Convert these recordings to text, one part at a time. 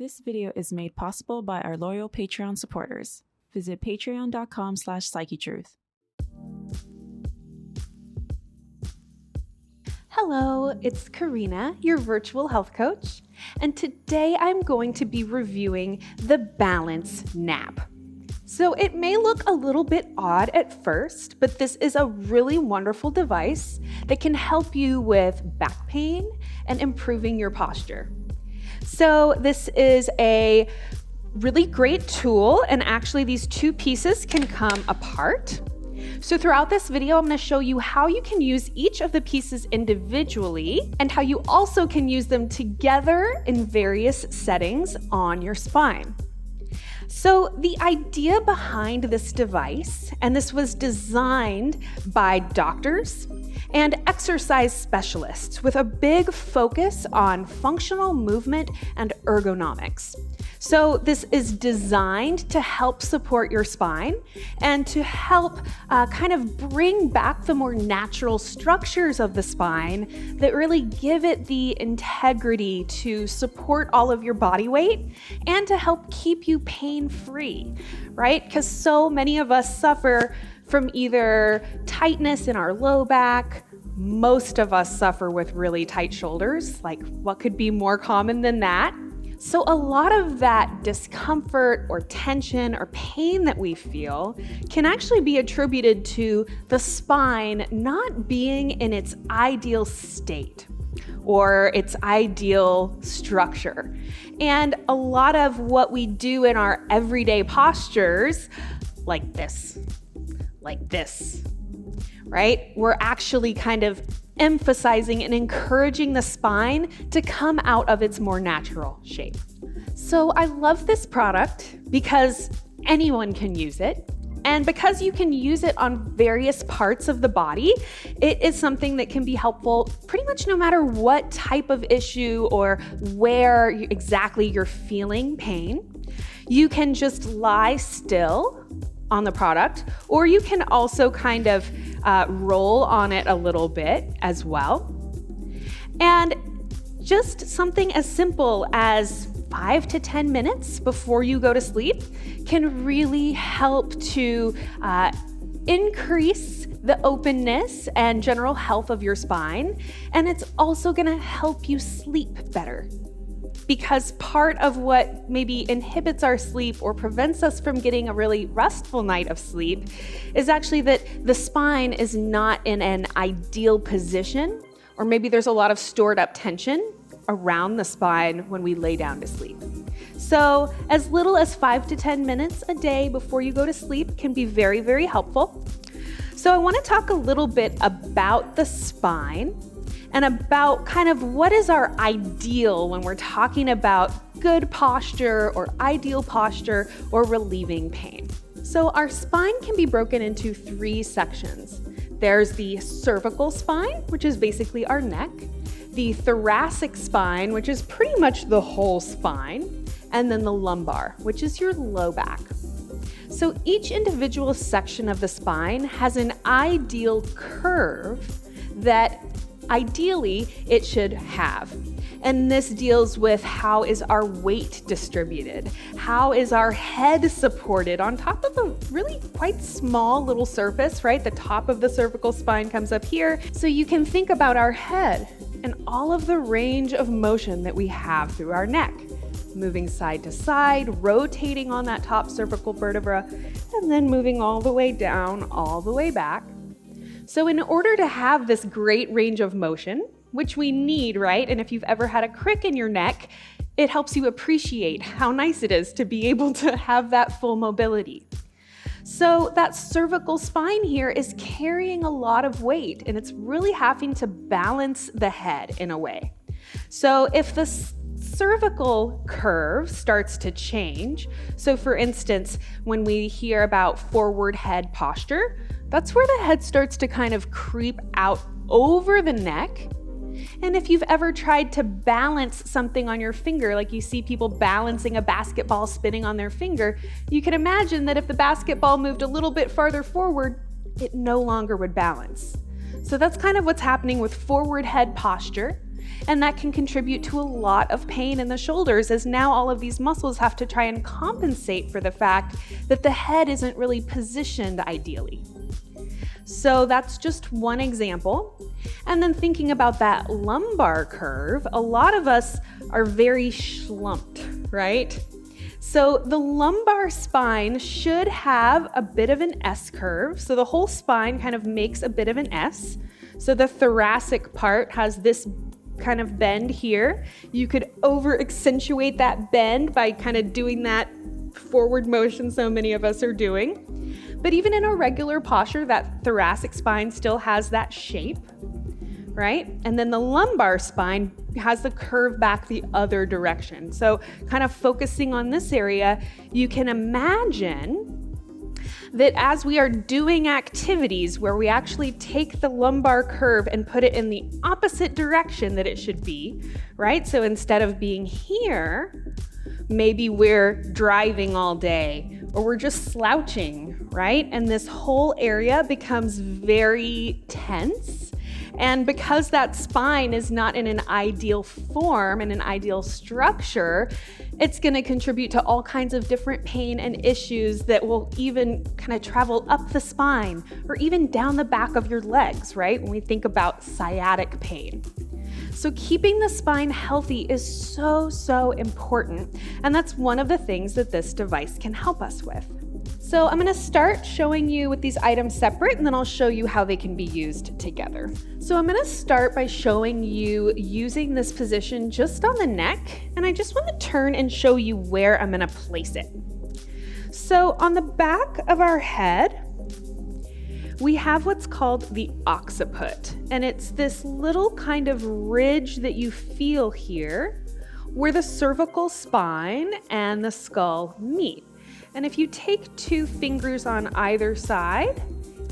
This video is made possible by our loyal Patreon supporters. Visit patreon.com/Psychetruth. Hello, it's Corrina, your virtual health coach, and today I'm going to be reviewing the BalanceNap. So it may look a little bit odd at first, but this is a really wonderful device that can help you with back pain and improving your posture. So this is a really great tool, and actually these two pieces can come apart. So throughout this video, I'm going to show you how you can use each of the pieces individually and how you also can use them together in various settings on your spine. So the idea behind this device, and this was designed by doctors and exercise specialists with a big focus on functional movement and ergonomics. So this is designed to help support your spine and to help kind of bring back the more natural structures of the spine that really give it the integrity to support all of your body weight and to help keep you pain-free, right? Because so many of us suffer from either tightness in our low back. Most of us suffer with really tight shoulders. Like, what could be more common than that? So a lot of that discomfort or tension or pain that we feel can actually be attributed to the spine not being in its ideal state or its ideal structure. And a lot of what we do in our everyday postures, like this, right? We're actually kind of emphasizing and encouraging the spine to come out of its more natural shape. So I love this product because anyone can use it. And because you can use it on various parts of the body, it is something that can be helpful pretty much no matter what type of issue or where exactly you're feeling pain. You can just lie still on the product, or you can also kind of roll on it a little bit as well. And just something as simple as 5 to 10 minutes before you go to sleep can really help to increase the openness and general health of your spine. And it's also gonna help you sleep better. Because part of what maybe inhibits our sleep or prevents us from getting a really restful night of sleep is actually that the spine is not in an ideal position, or maybe there's a lot of stored up tension around the spine when we lay down to sleep. So as little as 5 to 10 minutes a day before you go to sleep can be very, very helpful. So I want to talk a little bit about the spine and about kind of what is our ideal when we're talking about good posture or ideal posture or relieving pain. So our spine can be broken into 3 sections. There's the cervical spine, which is basically our neck, the thoracic spine, which is pretty much the whole spine, and then the lumbar, which is your low back. So each individual section of the spine has an ideal curve that ideally it should have. And this deals with how is our weight distributed? How is our head supported on top of a really quite small little surface, right? The top of the cervical spine comes up here. So you can think about our head and all of the range of motion that we have through our neck, moving side to side, rotating on that top cervical vertebra, and then moving all the way down, all the way back. So in order to have this great range of motion, which we need, right? And if you've ever had a crick in your neck, it helps you appreciate how nice it is to be able to have that full mobility. So that cervical spine here is carrying a lot of weight, and it's really having to balance the head in a way. So if the cervical curve starts to change, so for instance, when we hear about forward head posture, that's where the head starts to kind of creep out over the neck. And if you've ever tried to balance something on your finger, like you see people balancing a basketball spinning on their finger, you can imagine that if the basketball moved a little bit farther forward, it no longer would balance. So that's kind of what's happening with forward head posture. And that can contribute to a lot of pain in the shoulders, as now all of these muscles have to try and compensate for the fact that the head isn't really positioned ideally. So that's just one example. And then thinking about that lumbar curve, a lot of us are very slumped, right? So the lumbar spine should have a bit of an S curve. So the whole spine kind of makes a bit of an S. So the thoracic part has this kind of bend here. You could over accentuate that bend by kind of doing that forward motion so many of us are doing. But even in a regular posture, that thoracic spine still has that shape, right? And then the lumbar spine has the curve back the other direction. So kind of focusing on this area, you can imagine that as we are doing activities where we actually take the lumbar curve and put it in the opposite direction that it should be, right? So instead of being here, maybe we're driving all day or we're just slouching, right? And this whole area becomes very tense. And because that spine is not in an ideal form, in an ideal structure, it's going to contribute to all kinds of different pain and issues that will even kind of travel up the spine or even down the back of your legs, right? When we think about sciatic pain. So keeping the spine healthy is so important. And that's one of the things that this device can help us with. So I'm going to start showing you with these items separate, and then I'll show you how they can be used together. So I'm going to start by showing you using this position just on the neck, and I just want to turn and show you where I'm going to place it. So on the back of our head, we have what's called the occiput, and it's this little kind of ridge that you feel here where the cervical spine and the skull meet. And if you take 2 fingers on either side,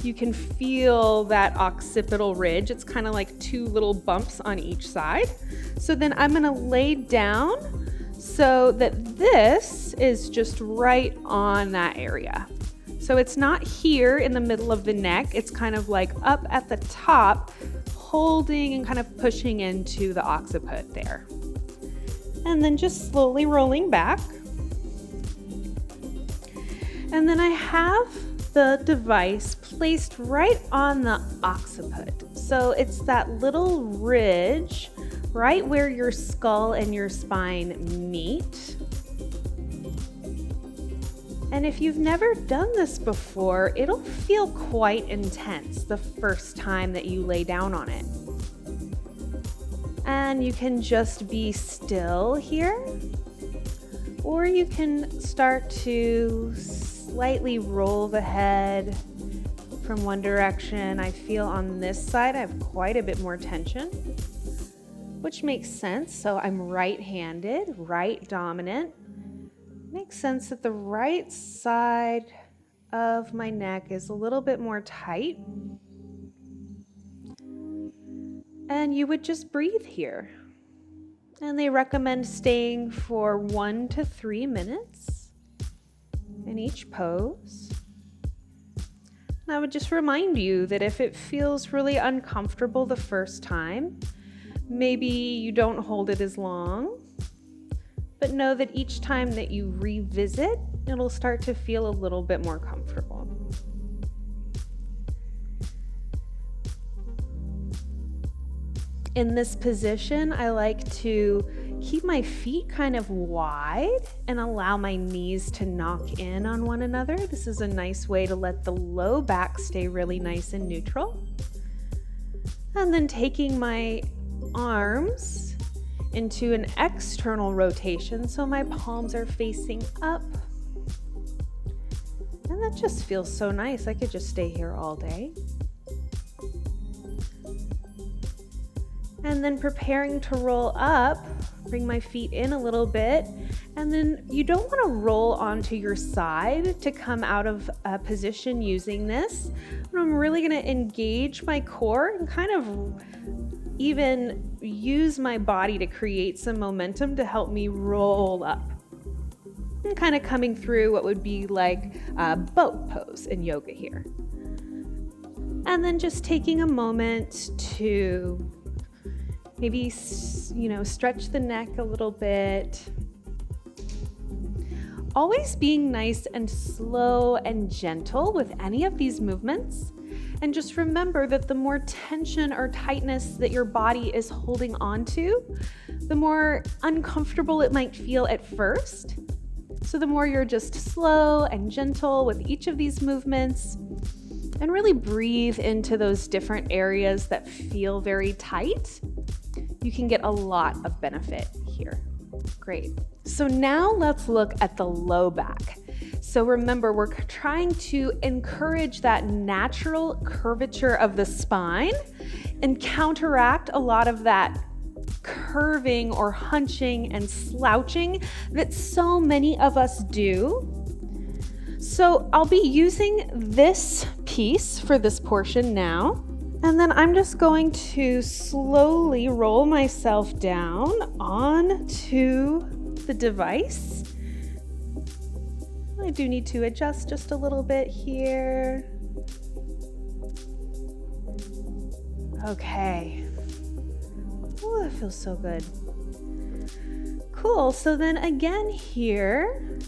you can feel that occipital ridge. It's kind of like 2 little bumps on each side. So then I'm going to lay down so that this is just right on that area. So it's not here in the middle of the neck. It's kind of like up at the top, holding and kind of pushing into the occiput there. And then just slowly rolling back. And then I have the device placed right on the occiput. So it's that little ridge right where your skull and your spine meet. And if you've never done this before, it'll feel quite intense the first time that you lay down on it. And you can just be still here, or you can start to slightly roll the head from one direction. I feel on this side I have quite a bit more tension, which makes sense. So I'm right-handed, right dominant. Makes sense that the right side of my neck is a little bit more tight. And you would just breathe here. And they recommend staying for 1 to 3 minutes in each pose. And I would just remind you that if it feels really uncomfortable the first time, maybe you don't hold it as long, but know that each time that you revisit, it'll start to feel a little bit more comfortable. In this position, I like to keep my feet kind of wide and allow my knees to knock in on one another. This is a nice way to let the low back stay really nice and neutral. And then taking my arms into an external rotation, so my palms are facing up. And that just feels so nice. I could just stay here all day. And then preparing to roll up, bring my feet in a little bit, and then you don't want to roll onto your side to come out of a position using this. And I'm really going to engage my core and kind of even use my body to create some momentum to help me roll up. And kind of coming through what would be like a boat pose in yoga here. And then just taking a moment to Maybe, stretch the neck a little bit. Always being nice and slow and gentle with any of these movements. And just remember that the more tension or tightness that your body is holding on to, the more uncomfortable it might feel at first. So the more you're just slow and gentle with each of these movements, and really breathe into those different areas that feel very tight, you can get a lot of benefit here. Great. So now let's look at the low back. So remember, we're trying to encourage that natural curvature of the spine and counteract a lot of that curving or hunching and slouching that so many of us do. So I'll be using this piece for this portion now. And then I'm just going to slowly roll myself down onto the device. I do need to adjust just a little bit here. Okay. Oh, that feels so good. Cool. So then again here,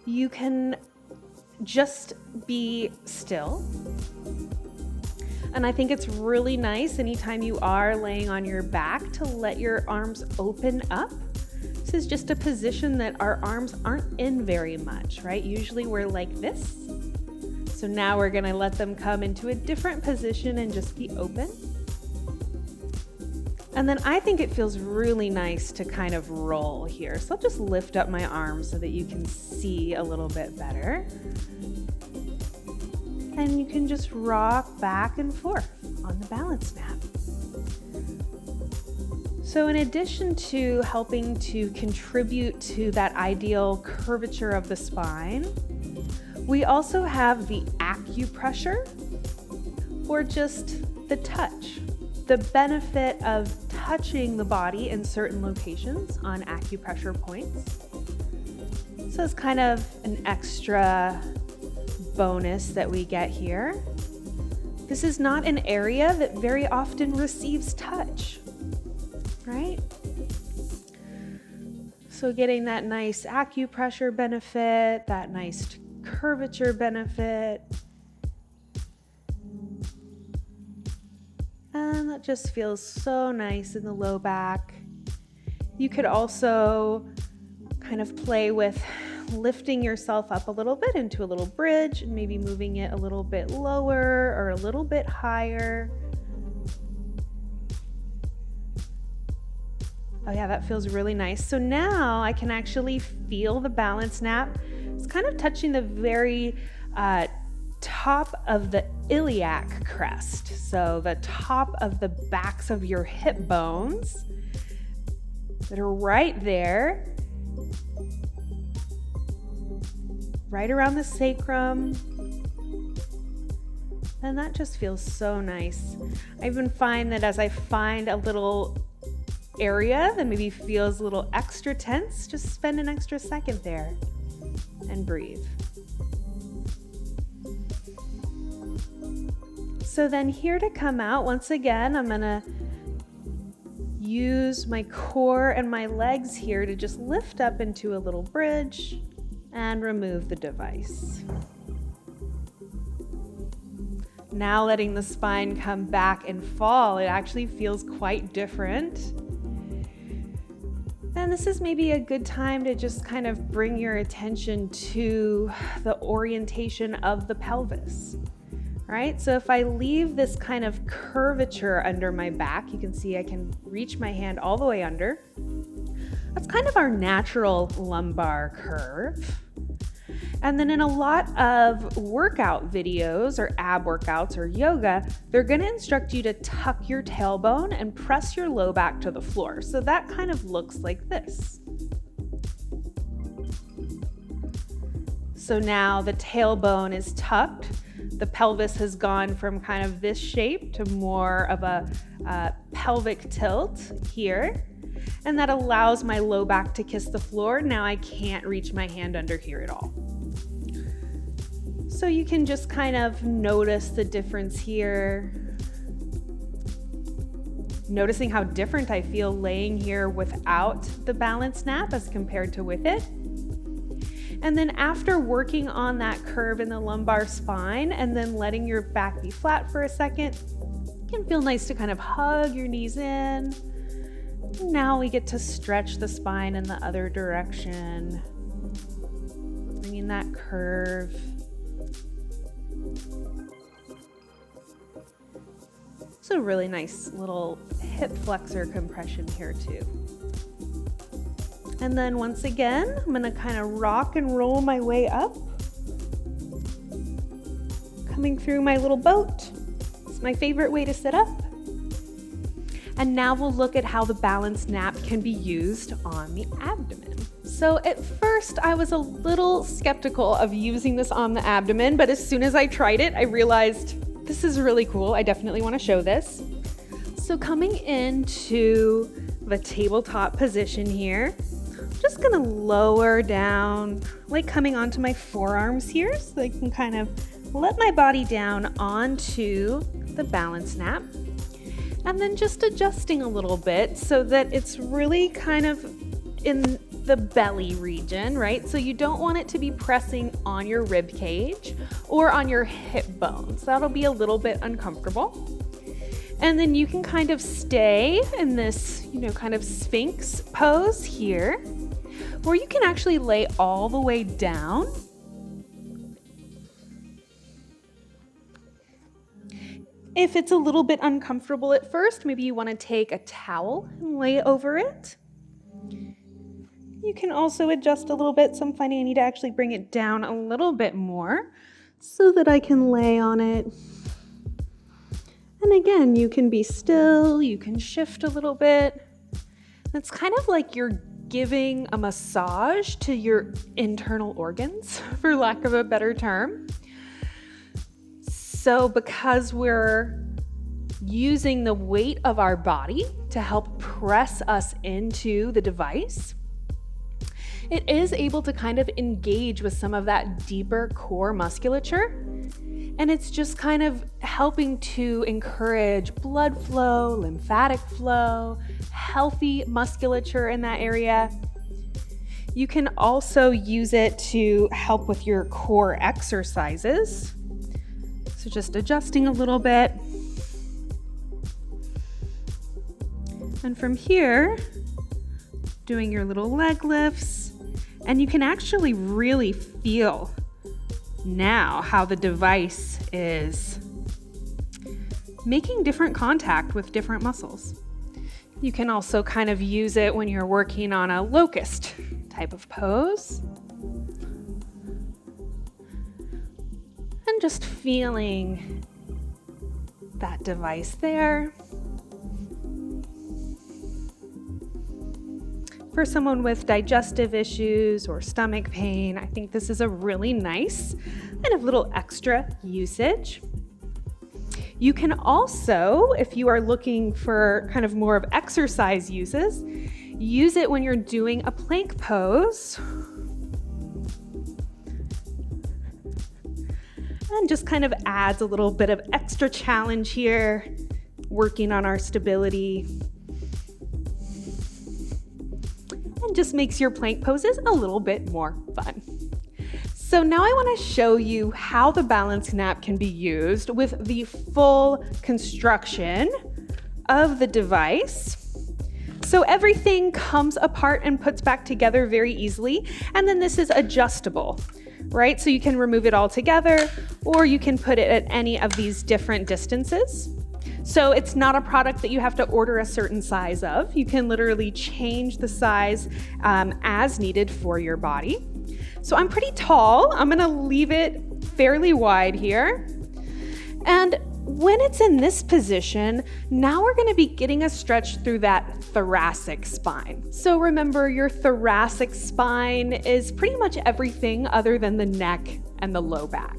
you can just be still. And I think it's really nice anytime you are laying on your back to let your arms open up. This is just a position that our arms aren't in very much, right? Usually we're like this. So now we're gonna let them come into a different position and just be open. And then I think it feels really nice to kind of roll here. So I'll just lift up my arms so that you can see a little bit better. And you can just rock back and forth on the BalanceNap. So in addition to helping to contribute to that ideal curvature of the spine, we also have the Acupressure, or just the touch. The benefit of touching the body in certain locations on acupressure points. So it's kind of an extra bonus that we get here. This is not an area that very often receives touch, right? So getting that nice acupressure benefit, that nice curvature benefit. And that just feels so nice in the low back. You could also kind of play with lifting yourself up a little bit into a little bridge and maybe moving it a little bit lower or a little bit higher. Oh yeah, that feels really nice. So now I can actually feel the BalanceNap. It's kind of touching the very top of the iliac crest. So the top of the backs of your hip bones that are right there, right around the sacrum. And that just feels so nice. I even find that as I find a little area that maybe feels a little extra tense, just spend an extra second there and breathe. So then here to come out, once again, I'm gonna use my core and my legs here to just lift up into a little bridge and remove the device. Now letting the spine come back and fall, it actually feels quite different. And this is maybe a good time to just kind of bring your attention to the orientation of the pelvis, right? So if I leave this kind of curvature under my back, you can see I can reach my hand all the way under. That's kind of our natural lumbar curve. And then in a lot of workout videos or ab workouts or yoga, they're gonna instruct you to tuck your tailbone and press your low back to the floor. So that kind of looks like this. So now the tailbone is tucked. The pelvis has gone from kind of this shape to more of a pelvic tilt here. And that allows my low back to kiss the floor. Now I can't reach my hand under here at all. So you can just kind of notice the difference here. noticing how different I feel laying here without the BalanceNap as compared to with it. And then after working on that curve in the lumbar spine and then letting your back be flat for a second, it can feel nice to kind of hug your knees in. Now we get to stretch the spine in the other direction, bringing that curve. It's a really nice little hip flexor compression here too. And then once again, I'm gonna kind of rock and roll my way up. Coming through my little boat. It's my favorite way to sit up. And now we'll look at how the BalanceNap can be used on the abdomen. So at first I was a little skeptical of using this on the abdomen, but as soon as I tried it, I realized this is really cool. I definitely want to show this. So coming into the tabletop position here, I'm just gonna lower down, like coming onto my forearms here, so I can kind of let my body down onto the BalanceNap. And then just adjusting a little bit so that it's really kind of in the belly region, right? So you don't want it to be pressing on your rib cage or on your hip bones. That'll be a little bit uncomfortable. And then you can kind of stay in this, kind of Sphinx pose here, or you can actually lay all the way down. If it's a little bit uncomfortable at first, maybe you want to take a towel and lay over it. You can also adjust a little bit, so I'm finding I need to actually bring it down a little bit more so that I can lay on it. And again, you can be still, you can shift a little bit. It's kind of like you're giving a massage to your internal organs, for lack of a better term. So because we're using the weight of our body to help press us into the device, it is able to kind of engage with some of that deeper core musculature. And it's just kind of helping to encourage blood flow, lymphatic flow, healthy musculature in that area. You can also use it to help with your core exercises. So just adjusting a little bit. And from here, doing your little leg lifts. And you can actually really feel now how the device is making different contact with different muscles. You can also kind of use it when you're working on a locust type of pose. And just feeling that device there. For someone with digestive issues or stomach pain, I think this is a really nice kind of little extra usage. You can also, if you are looking for kind of more of exercise uses, use it when you're doing a plank pose. And just kind of adds a little bit of extra challenge here, working on our stability. And just makes your plank poses a little bit more fun. So now I want to show you how the BalanceNap can be used with the full construction of the device. So everything comes apart and puts back together very easily. And then this is adjustable, right? So you can remove it all together, or you can put it at any of these different distances. So it's not a product that you have to order a certain size of. You can literally change the size as needed for your body. So I'm pretty tall. I'm gonna leave it fairly wide here. And when it's in this position, now we're gonna be getting a stretch through that thoracic spine. So remember, your thoracic spine is pretty much everything other than the neck and the low back.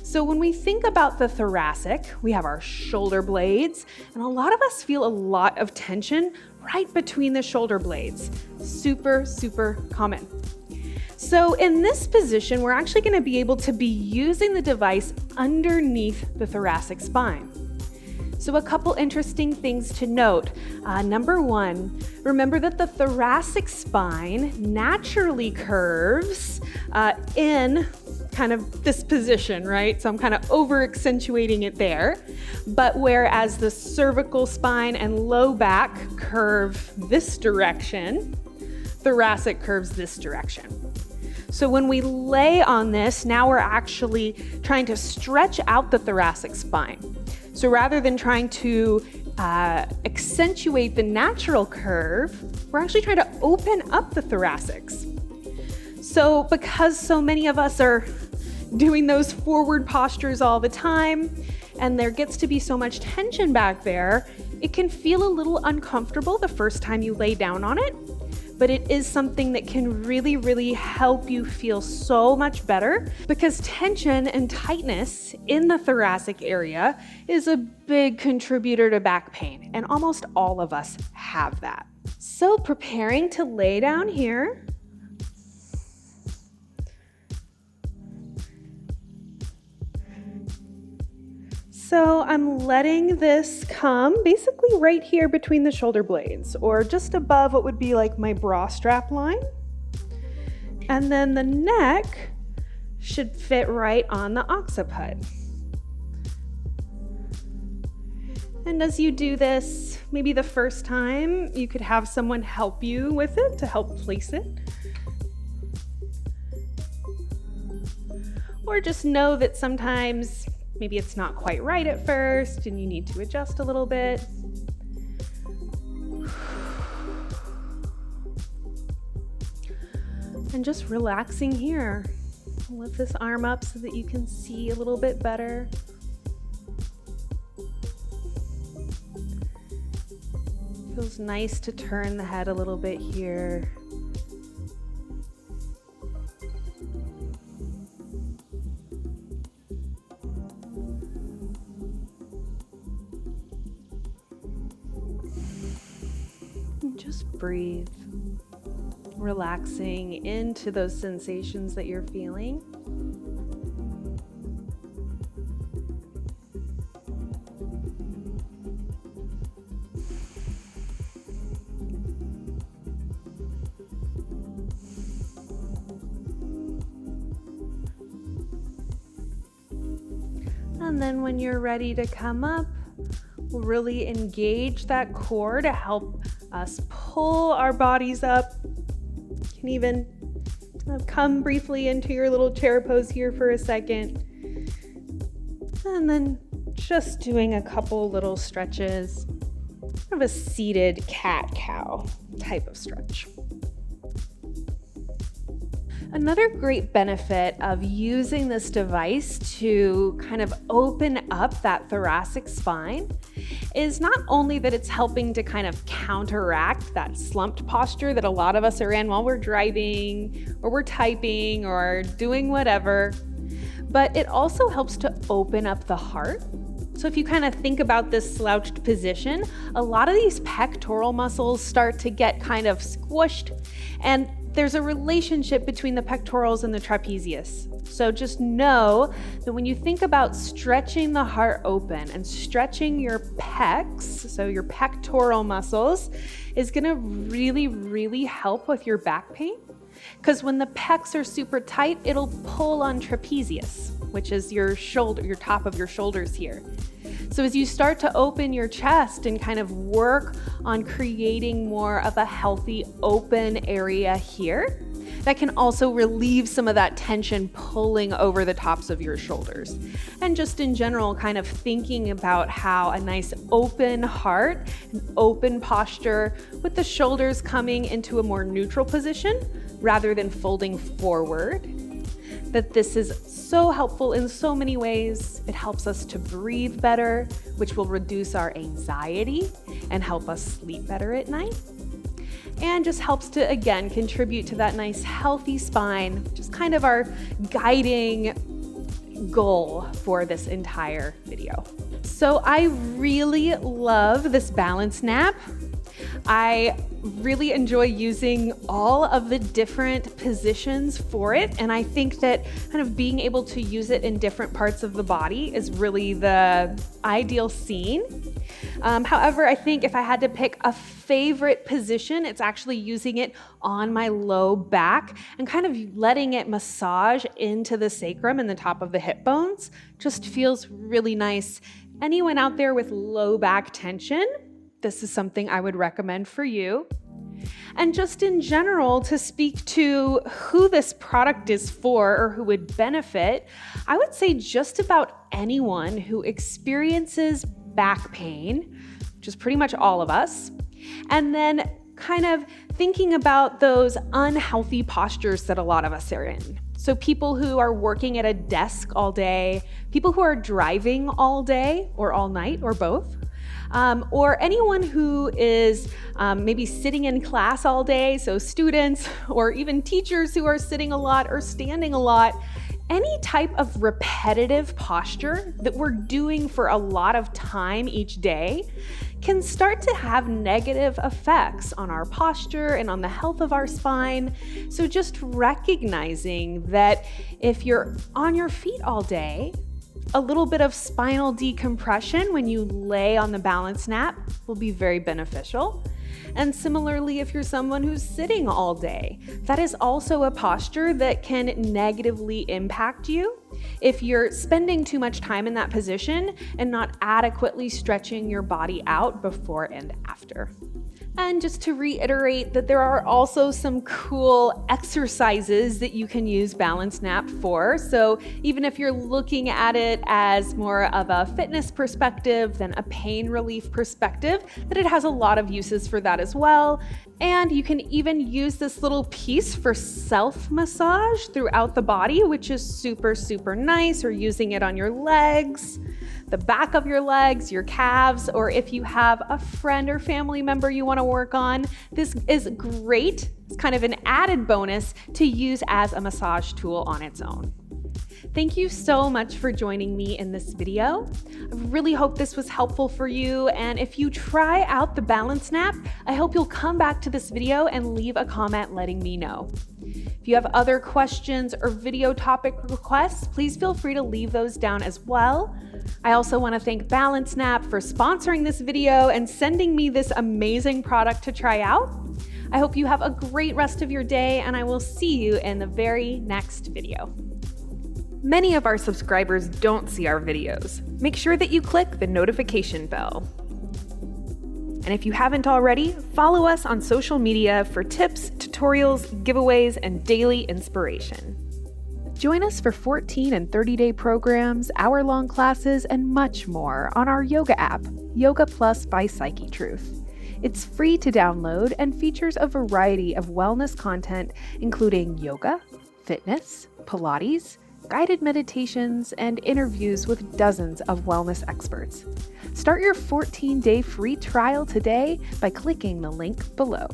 So when we think about the thoracic, we have our shoulder blades, and a lot of us feel a lot of tension right between the shoulder blades. Super, super common. So in this position, we're actually going to be able to be using the device underneath the thoracic spine. So a couple interesting things to note. Number one, remember that the thoracic spine naturally curves in kind of this position, right? So I'm kind of over accentuating it there. But whereas the cervical spine and low back curve this direction, thoracic curves this direction. So when we lay on this, now we're actually trying to stretch out the thoracic spine. So rather than trying to accentuate the natural curve, we're actually trying to open up the thoracics. So because so many of us are doing those forward postures all the time, and there gets to be so much tension back there, it can feel a little uncomfortable the first time you lay down on it. But it is something that can really, really help you feel so much better, because tension and tightness in the thoracic area is a big contributor to back pain, and almost all of us have that. So preparing to lay down here. So I'm letting this come basically right here between the shoulder blades, or just above what would be like my bra strap line. And then the neck should fit right on the occiput. And as you do this, maybe the first time, you could have someone help you with it to help place it. Or just know that sometimes maybe it's not quite right at first and you need to adjust a little bit. And just relaxing here. Lift this arm up so that you can see a little bit better. Feels nice to turn the head a little bit here. Just breathe, relaxing into those sensations that you're feeling. And then when you're ready to come up, we'll really engage that core to help us pull our bodies up. You can even come briefly into your little chair pose here for a second. And then just doing a couple little stretches, kind of a seated cat-cow type of stretch. Another great benefit of using this device to kind of open up that thoracic spine is not only that it's helping to kind of counteract that slumped posture that a lot of us are in while we're driving or we're typing or doing whatever, but it also helps to open up the heart. So if you kind of think about this slouched position, a lot of these pectoral muscles start to get kind of squished, and there's a relationship between the pectorals and the trapezius. So just know that when you think about stretching the heart open and stretching your pecs, so your pectoral muscles, is gonna really, really help with your back pain. Because when the pecs are super tight, it'll pull on trapezius, which is your shoulder, your top of your shoulders here. So as you start to open your chest and kind of work on creating more of a healthy open area here, that can also relieve some of that tension pulling over the tops of your shoulders. And just in general, kind of thinking about how a nice open heart, an open posture with the shoulders coming into a more neutral position rather than folding forward, that this is so helpful in so many ways. It helps us to breathe better, which will reduce our anxiety and help us sleep better at night. And just helps to, again, contribute to that nice healthy spine, which is kind of our guiding goal for this entire video. So I really love this BalanceNap. I really enjoy using all of the different positions for it, and I think that kind of being able to use it in different parts of the body is really the ideal scene. However, I think if I had to pick a favorite position, it's actually using it on my low back and kind of letting it massage into the sacrum and the top of the hip bones. Just feels really nice. Anyone out there with low back tension, this is something I would recommend for you. And just in general, to speak to who this product is for or who would benefit, I would say just about anyone who experiences back pain, which is pretty much all of us, and then kind of thinking about those unhealthy postures that a lot of us are in. So people who are working at a desk all day, people who are driving all day or all night or both, or anyone who is maybe sitting in class all day, so students or even teachers who are sitting a lot or standing a lot. Any type of repetitive posture that we're doing for a lot of time each day can start to have negative effects on our posture and on the health of our spine. So just recognizing that if you're on your feet all day, a little bit of spinal decompression when you lay on the BalanceNap will be very beneficial. And similarly, if you're someone who's sitting all day, that is also a posture that can negatively impact you if you're spending too much time in that position and not adequately stretching your body out before and after. And just to reiterate that there are also some cool exercises that you can use BalanceNap for. So even if you're looking at it as more of a fitness perspective than a pain relief perspective, that it has a lot of uses for that as well. And you can even use this little piece for self-massage throughout the body, which is super, super nice, or using it on your legs, the back of your legs, your calves, or if you have a friend or family member you want to work on, this is great. It's kind of an added bonus to use as a massage tool on its own. Thank you so much for joining me in this video. I really hope this was helpful for you, and if you try out the BalanceNap, I hope you'll come back to this video and leave a comment letting me know. If you have other questions or video topic requests, please feel free to leave those down as well. I also want to thank BalanceNap for sponsoring this video and sending me this amazing product to try out. I hope you have a great rest of your day, and I will see you in the very next video. Many of our subscribers don't see our videos. Make sure that you click the notification bell. And if you haven't already, follow us on social media for tips, tutorials, giveaways, and daily inspiration. Join us for 14 and 30-day programs, hour-long classes, and much more on our yoga app, Yoga Plus by Psychetruth. It's free to download and features a variety of wellness content, including yoga, fitness, Pilates, guided meditations, and interviews with dozens of wellness experts. Start your 14-day free trial today by clicking the link below.